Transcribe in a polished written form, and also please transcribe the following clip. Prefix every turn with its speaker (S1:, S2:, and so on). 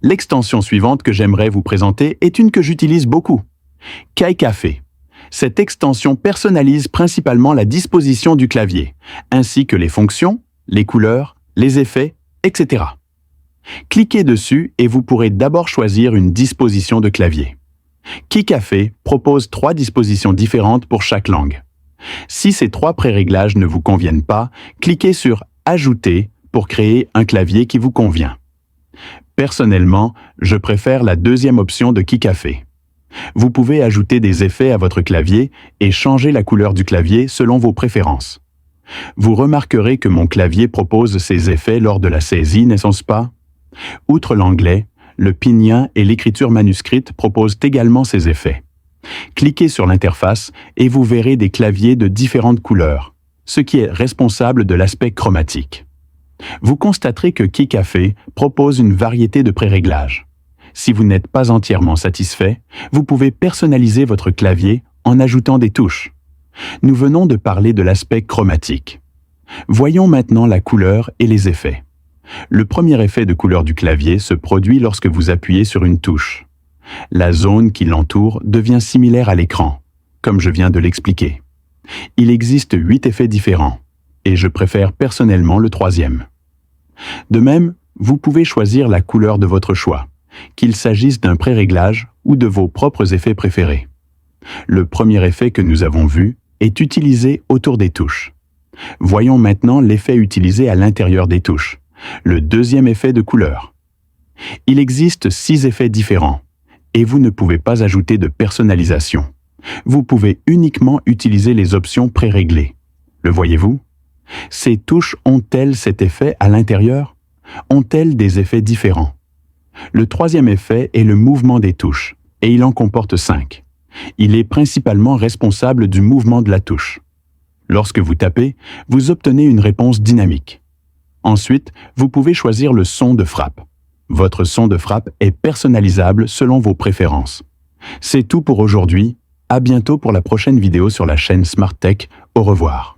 S1: L'extension suivante que j'aimerais vous présenter est une que j'utilise beaucoup. KaiCafe. Cette extension personnalise principalement la disposition du clavier, ainsi que les fonctions, les couleurs, les effets, etc. Cliquez dessus et vous pourrez d'abord choisir une disposition de clavier. KaiCafe propose 3 dispositions différentes pour chaque langue. Si ces 3 préréglages ne vous conviennent pas, cliquez sur « Ajouter » pour créer un clavier qui vous convient. Personnellement, je préfère la deuxième option de KaiCafe. Vous pouvez ajouter des effets à votre clavier et changer la couleur du clavier selon vos préférences. Vous remarquerez que mon clavier propose ces effets lors de la saisie, n'est-ce pas? Outre l'anglais, le pinyin et l'écriture manuscrite proposent également ces effets. Cliquez sur l'interface et vous verrez des claviers de différentes couleurs, ce qui est responsable de l'aspect chromatique. Vous constaterez que KaiCafe propose une variété de préréglages. Si vous n'êtes pas entièrement satisfait, vous pouvez personnaliser votre clavier en ajoutant des touches. Nous venons de parler de l'aspect chromatique. Voyons maintenant la couleur et les effets. Le premier effet de couleur du clavier se produit lorsque vous appuyez sur une touche. La zone qui l'entoure devient similaire à l'écran, comme je viens de l'expliquer. Il existe 8 effets différents, et je préfère personnellement le 3e. De même, vous pouvez choisir la couleur de votre choix, qu'il s'agisse d'un préréglage ou de vos propres effets préférés. Le premier effet que nous avons vu est utilisé autour des touches. Voyons maintenant l'effet utilisé à l'intérieur des touches, le deuxième effet de couleur. Il existe 6 effets différents, et vous ne pouvez pas ajouter de personnalisation. Vous pouvez uniquement utiliser les options préréglées. Le voyez-vous? Ces touches ont-elles cet effet à l'intérieur? Ont-elles des effets différents? Le 3e effet est le mouvement des touches, et il en comporte 5. Il est principalement responsable du mouvement de la touche. Lorsque vous tapez, vous obtenez une réponse dynamique. Ensuite, vous pouvez choisir le son de frappe. Votre son de frappe est personnalisable selon vos préférences. C'est tout pour aujourd'hui. À bientôt pour la prochaine vidéo sur la chaîne Smart Tech. Au revoir.